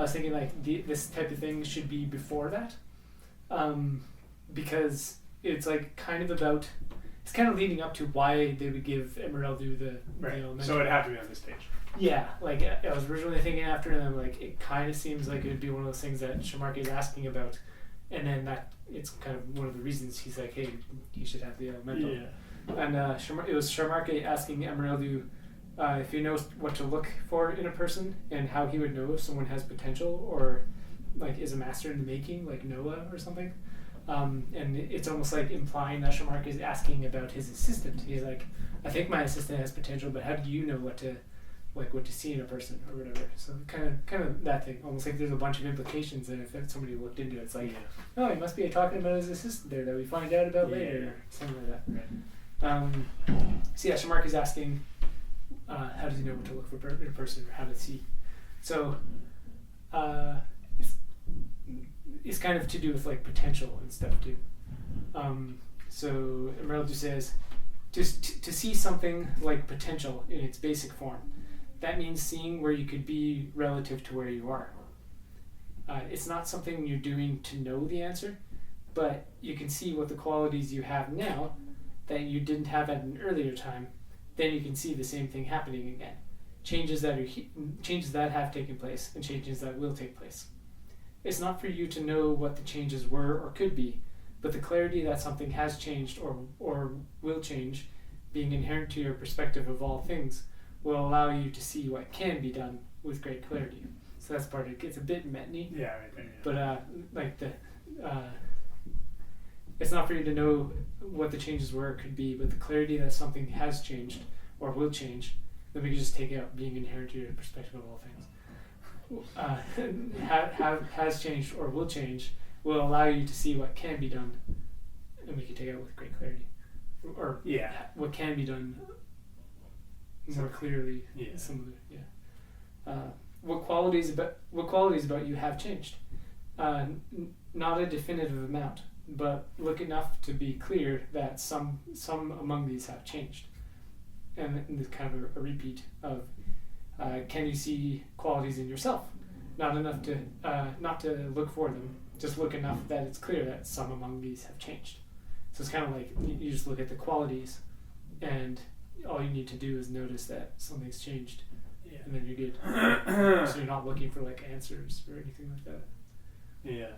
I was thinking like this type of thing should be before that, because it's like kind of about, it's kind of leading up to why they would give Emeraldu the elemental. So it'd have to be on this page. Yeah, like I was originally thinking after, and I'm like, it kind of seems like it would be one of those things that Shamark is asking about, and then that it's kind of one of the reasons he's like, hey, you should have the elemental. Yeah. And it was Shamark asking Emeraldu if he knows what to look for in a person and how he would know if someone has potential or like is a master in the making, like Noah or something. And it's almost like implying that Shamark is asking about his assistant. He's like, I think my assistant has potential, but how do you know what to see in a person or whatever? So kind of that thing. Almost like there's a bunch of implications, and if somebody looked into it, it's like, oh, he must be talking about his assistant there that we find out about later, or something like that. Right. So yeah, Shamark is asking, how does he know what to look for in a person, or how to see? So it's kind of to do with like potential and stuff too. So Emeraldu says, to see something like potential in its basic form, that means seeing where you could be relative to where you are. It's not something you're doing to know the answer, but you can see what the qualities you have now that you didn't have at an earlier time. Then you can see the same thing happening again. Changes that have taken place and changes that will take place. It's not for you to know what the changes were or could be, but the clarity that something has changed or will change, being inherent to your perspective of all things, will allow you to see what can be done with great clarity. So that's part of it. It's a bit metany. Yeah, right there. But it's not for you to know what the changes were or could be, but the clarity that something has changed or will change, then we can just take out being inherent to your perspective of all things. Has changed or will change will allow you to see what can be done, and we can take out with great clarity, or what can be done more clearly. What qualities about you have changed? Not a definitive amount, but look enough to be clear that some among these have changed, and this kind of a repeat of. Can you see qualities in yourself? Not enough to not to look for them, just look enough that it's clear that some among these have changed. So it's kind of like you just look at the qualities, and all you need to do is notice that something's changed, and then you're good. So you're not looking for like answers or anything like that. Yeah.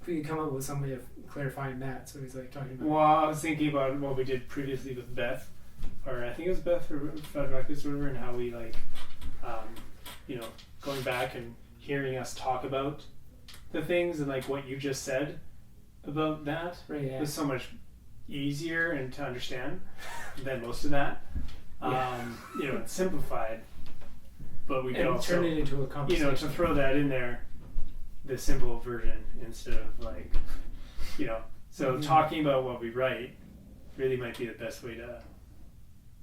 If we could come up with some way of clarifying that, so he's like talking about. Well, I was thinking about what we did previously with Beth, or I think it was Beth or Frederick or whatever, and how we like. Going back and hearing us talk about the things and like what you just said about that was so much easier and to understand than most of that. It's simplified, but we could also turn it into a conversation. To throw that in there, the simple version instead of like, so talking about what we write really might be the best way to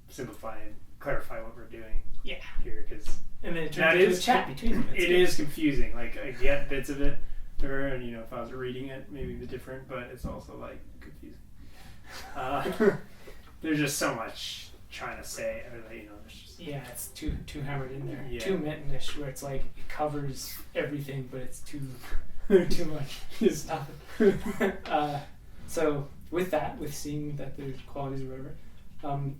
simplify and clarify what we're doing. Yeah. Here, because and then it turns into a chat between them. It is confusing. Like I get bits of it, and if I was reading it, maybe it'd be different, but it's also like confusing. There's just so much trying to say, or there's just it's too hammered in there, too metanish, where it's like it covers everything, but it's too much stuff. So with seeing that there's qualities or whatever,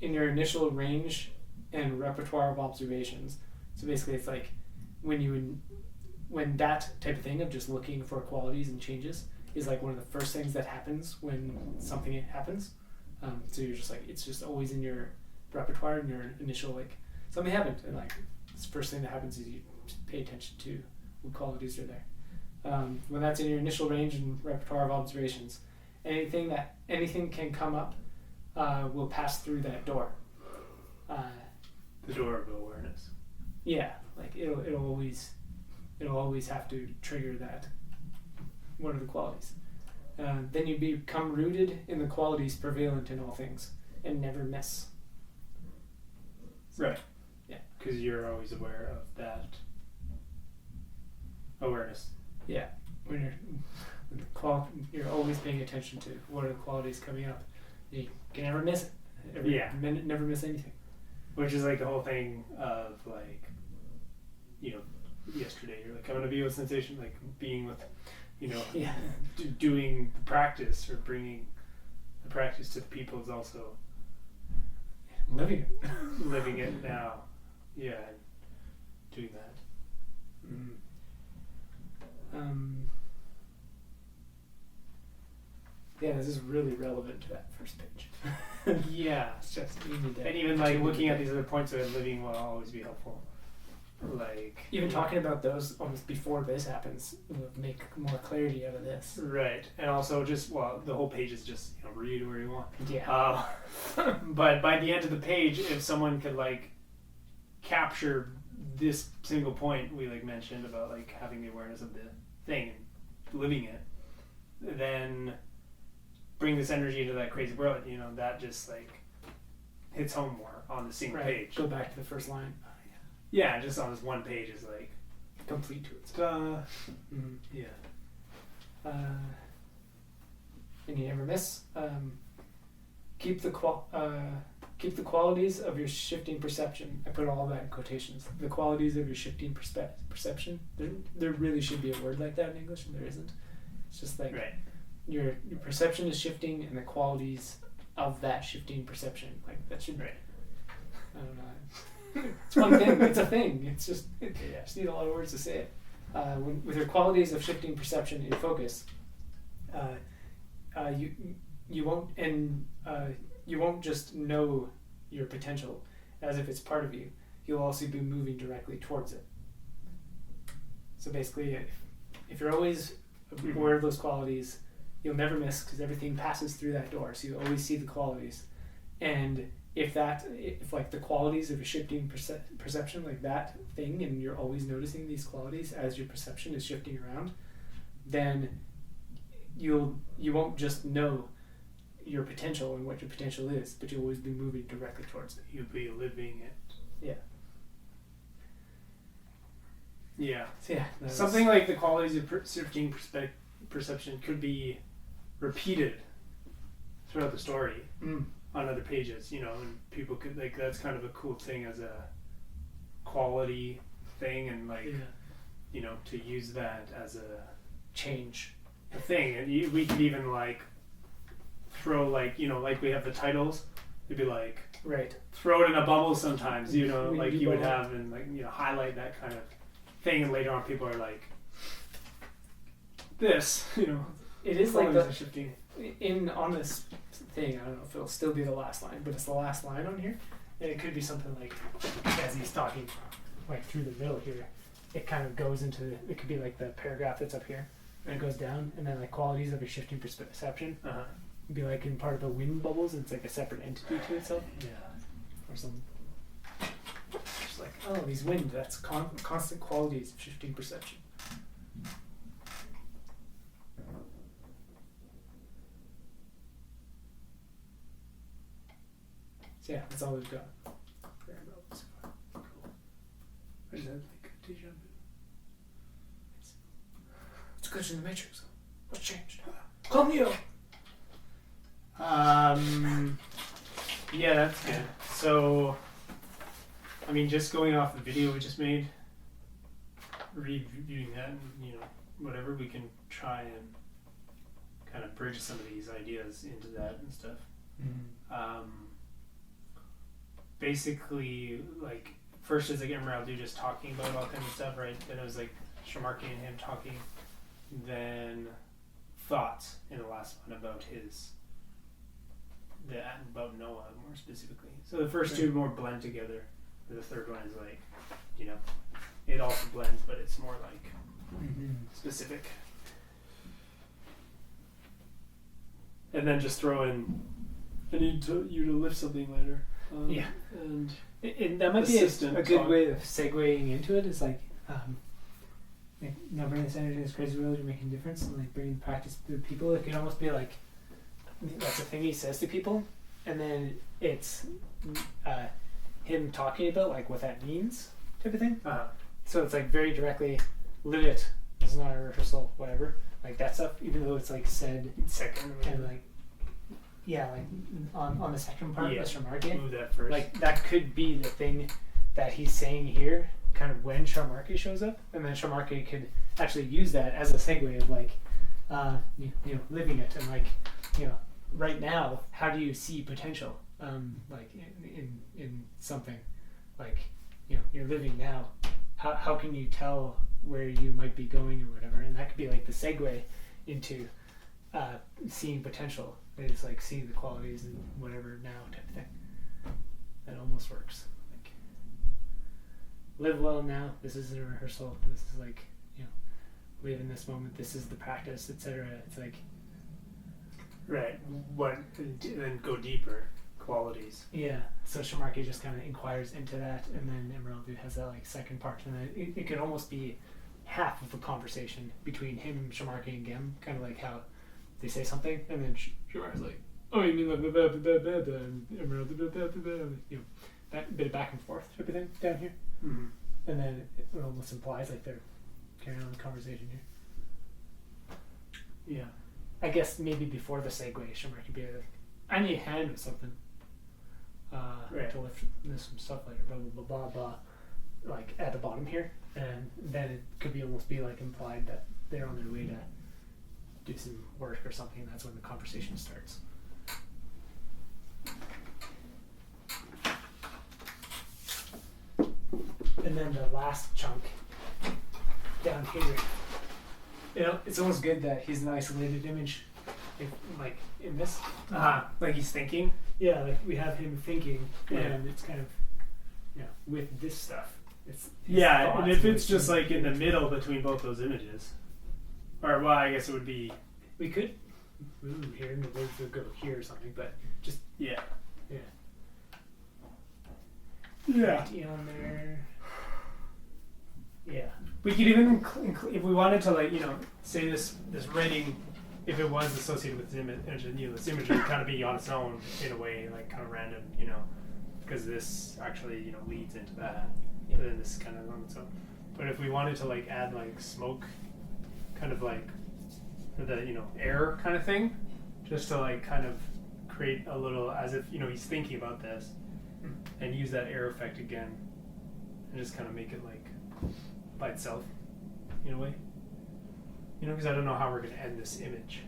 in your initial range and repertoire of observations. So basically it's like when that type of thing of just looking for qualities and changes is like one of the first things that happens when something happens. So you're just like, it's just always in your repertoire and your initial like, something happened, and like the first thing that happens is you pay attention to what qualities are there. When that's in your initial range and repertoire of observations, anything can come up will pass through that door. The door of awareness. Yeah, like it'll always have to trigger that. One of the qualities. Then you become rooted in the qualities prevalent in all things and never miss. Right. Yeah. Because you're always aware of that awareness. Yeah. When you're always paying attention to what are the qualities coming up. You can never miss it. Every minute, never miss anything. Which is like the whole thing of like, yesterday. You're like, I'm gonna be with sensation, like being with, Yeah. doing the practice or bringing the practice to the people is also Living it. living it now. Yeah, doing that. Yeah, this is really relevant to that first page. Yeah, It's just you need to, and even like looking at these other points of living will always be helpful. Like even talking about those almost before this happens will make more clarity out of this. right, and also just the whole page is just read where you want. Yeah. But by the end of the page, if someone could like capture this single point we like mentioned about like having the awareness of the thing and living it, then bring this energy into that crazy world, that just like hits home more on the single page. Go back to the first line. Yeah, just on this one page is like Complete to it. Yeah. And you never miss. Keep the qualities of your shifting perception. I put all that in quotations. The qualities of your shifting perception. There really should be a word like that in English, and there isn't. It's just like your perception is shifting, and the qualities of that shifting perception. Like that should. Right. I don't know. It's one thing. It's a thing. It's just you just need a lot of words to say it. With your qualities of shifting perception and focus, you won't just know your potential as if it's part of you. You'll also be moving directly towards it. So basically, if you're always aware of those qualities, you'll never miss because everything passes through that door. So you always see the qualities, and if like the qualities of a shifting perception, like that thing, and you're always noticing these qualities as your perception is shifting around, then you won't just know your potential and what your potential is, but you'll always be moving directly towards it. You'll be living it. Yeah. Yeah. So yeah. Something like the qualities of shifting perception could be repeated throughout the story. On other pages, and people could like that's kind of a cool thing as a quality thing, and like to use that as a change a thing, and we could even like throw like like we have the titles, it'd be like throw it in a bubble sometimes, like you would have, and like highlight that kind of thing, and later on people are like this, it is like the shifting on this thing. I don't know if it'll still be the last line, but it's the last line on here, and it could be something like as he's talking like through the middle here, it kind of goes into it could be like the paragraph that's up here and it goes down, and then like qualities of a shifting perception be like in part of the wind bubbles, it's like a separate entity to itself, or something just like these wind, that's constant qualities of shifting perception. So yeah, that's all we've got. Cool. I just had like a deja vu. It's glitch in the Matrix. What's changed? Call Neo! Yeah, that's good. So, I mean, just going off the video we just made, reviewing that, and whatever, we can try and kind of bridge some of these ideas into that and stuff. Basically, like, first is like Emerald just talking about all kinds of stuff, right? Then it was like Shamarki and him talking. Then thoughts in the last one about about Noah more specifically. So the first two more blend together. The third one is like, it also blends, but it's more like specific. And then just throw in, I need you to lift something later. And that might be a good way of segueing into it. Is like, bringing this energy in this crazy world, you're making a difference, and like bringing practice to people. It can almost be like that's the thing he says to people, and then it's him talking about like what that means, type of thing. So it's like very directly, live it. It's not a rehearsal, whatever. Like that stuff, even though it's like said second, and like. Yeah, like on the second part, Mr. Market. Move that first. Like that could be the thing that he's saying here kind of when Shamarke shows up, and then Shamarke could actually use that as a segue of like, living it, and like, right now, how do you see potential, like in something, like, you're living now. How can you tell where you might be going or whatever? And that could be like the segue into seeing potential. It's like seeing the qualities and whatever now type of thing. That almost works. Like, live well now. This isn't a rehearsal. This is like, live in this moment. This is the practice, etc. It's like, right. What then go deeper qualities. Yeah. So Shamarke just kind of inquires into that, and then Emerald has that like second part, and then it could almost be half of a conversation between him, Shamarke, and Gem, kind of like how they say something, and then Shamarke's like, "Oh, you mean like blah, blah, blah, blah, blah," and Emerald blah, blah, blah, blah, that bit of back and forth type of thing down here, mm-hmm. and then it almost implies like they're carrying on the conversation here. Yeah. I guess maybe before the segue, Shamarke could be like, "I need a hand with something. Right. To lift some stuff later, blah blah blah blah blah," like at the bottom here, and then it could be almost be like implied that they're on their way to do some work or something, and that's when the conversation starts. And then the last chunk down here, it's almost good that he's an isolated image, like in this. Like he's thinking. Yeah, like we have him thinking, and it's kind of, with this stuff. It's and if it's just like in the middle between both those images, or well, I guess it would be. We could move here, and the words would go here or something, but just yeah. On there. Yeah. We could even if we wanted to, like, say this writing, if it was associated with this image, this image would kind of be on its own in a way, like kind of random, because this actually, leads into that. Yeah. But then this is kind of on its own. But if we wanted to like add like smoke, kind of like for the air kind of thing, just to like kind of create a little, as if he's thinking about this, and use that air effect again, and just kind of make it like by itself in a way. Because I don't know how we're going to end this image,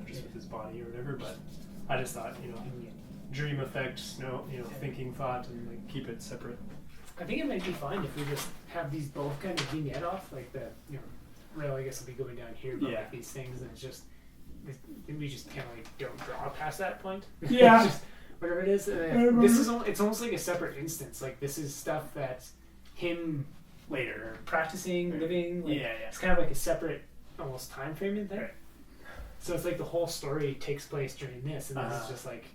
just with his body or whatever, but I just thought, dream effect, thinking thought, and like keep it separate. I think it might be fine if we just have these both kind of vignette off, like the, rail I guess will be going down here, but like these things, and it's just, we just kind of like don't draw past that point. Yeah. Just whatever it is. It's almost like a separate instance. Like this is stuff that's him later practicing, living. Like, It's kind of like a separent almost time frame in there. Right. So it's like the whole story takes place during this, and this is just like,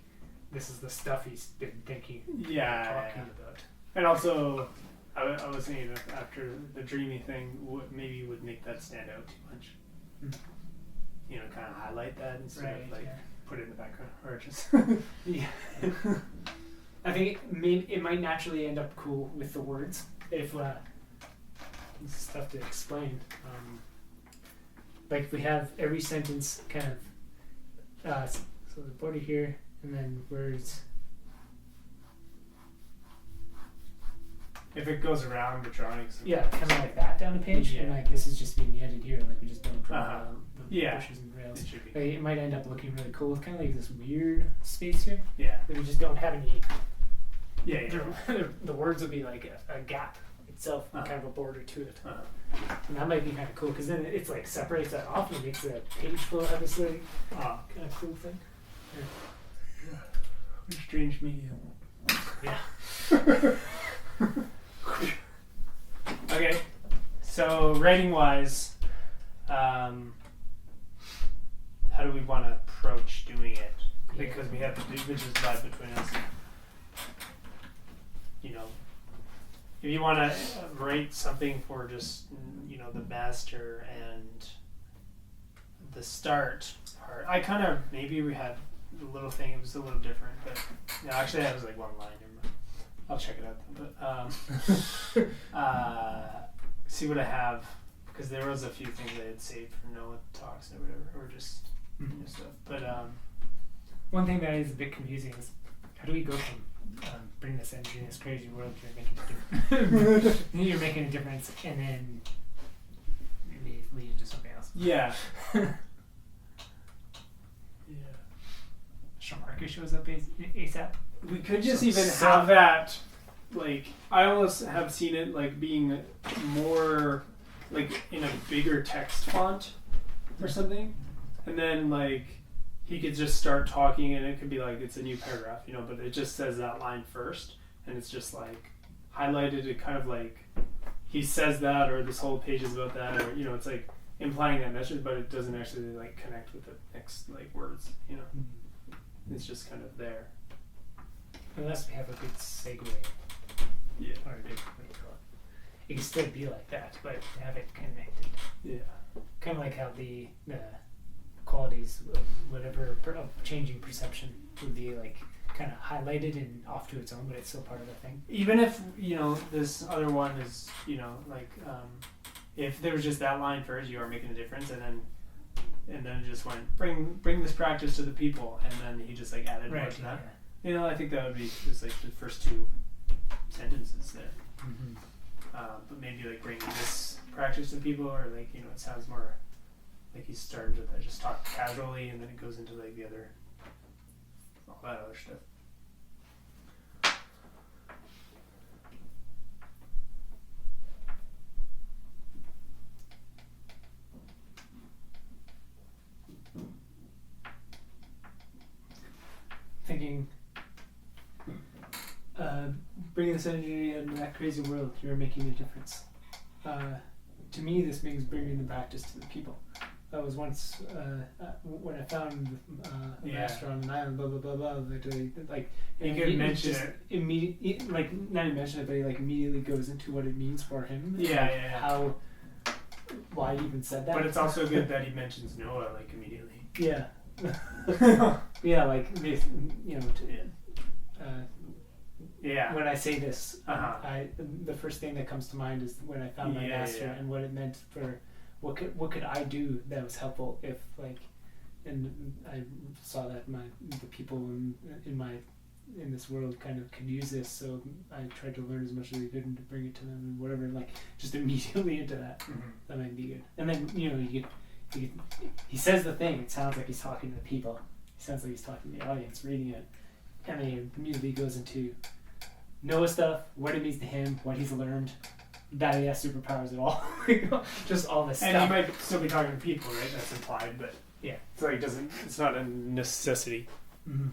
this is the stuff he's been thinking, talking about. And also, I was thinking after the dreamy thing, maybe would make that stand out too much. Mm-hmm. Kind of highlight that instead of like put it in the background, or just I think it might naturally end up cool with the words if this is tough to explain. Like if we have every sentence kind of so the body here and then words. If it goes around the drawings. Yeah, kind of like that down the page, and like this is just being edited here. Like we just don't draw the bushes and rails. It might end up looking really cool. It's kind of like this weird space here. Yeah. That we just don't have any. Yeah. The words would be like a gap itself, kind of a border to it. And that might be kind of cool because then it's like separates that off and makes the page flow have this like kind of cool thing. Yeah. Strange medium. Yeah. Okay, so writing wise, how do we want to approach doing it? Because we have the images divided between us. If you want to write something for just the master and the start part, I kind of maybe we had a little thing. It was a little different, but actually that was like one line. I'll check it out, but see what I have, because there was a few things I had saved for Noah talks or whatever, or just stuff. But one thing that is a bit confusing is How do we go from bring this energy in this crazy world you're making a difference, and then maybe lead into something else? Yeah. Yeah. Shamarka shows up ASAP. We could just have that, like, I almost have seen it like being more like in a bigger text font or something, and then like he could just start talking and it could be like it's a new paragraph, you know, but it just says that line first and it's just like highlighted. It kind of like he says that, or this whole page is about that, or, you know, it's like implying that message, but it doesn't actually like connect with the next like words, you know. It's just kind of there. Unless we have a good segue. Yeah. Or a good, what do you call it? It can still be like that, but have it connected. Yeah. Kind of like how the qualities of whatever of changing perception would be like kind of highlighted and off to its own, but it's still part of the thing. Even if, you know, this other one is, you know, like if there was just that line first, you are making a difference, and then it just went bring this practice to the people, and then he just like added more to that. You know, I think that would be just like the first two sentences there. Mm-hmm. But maybe like bringing this practice to people, or like, you know, it sounds more like he's starting to just talk casually, and then it goes into like the other, all that other stuff. Thinking, bringing this energy into that crazy world, you're making a difference. To me, this means bringing the practice to the people. That was once when I found a master on an island, blah blah blah blah. Like you could mention it immediately, like not even mention it, but he like immediately goes into what it means for him. Yeah. How, why he even said that. But it's also good that he mentions Noah like immediately. Yeah. Yeah, like, you know. Yeah. When I say this, the first thing that comes to mind is when I found my master and what it meant for what could I do that was helpful if, like, and I saw that the people in this world kind of could use this, so I tried to learn as much as I could and to bring it to them and whatever, like just immediately into that. Mm-hmm. That might be good. And then, you know, he says the thing. It sounds like he's talking to the people. He sounds like he's talking to the audience reading it, and then he immediately goes into Noah stuff, what it means to him, what he's learned, that he has superpowers at all. Just all this stuff. And he might still be talking to people, right? That's implied, but yeah. So it doesn't. It's not a necessity. Mm-hmm.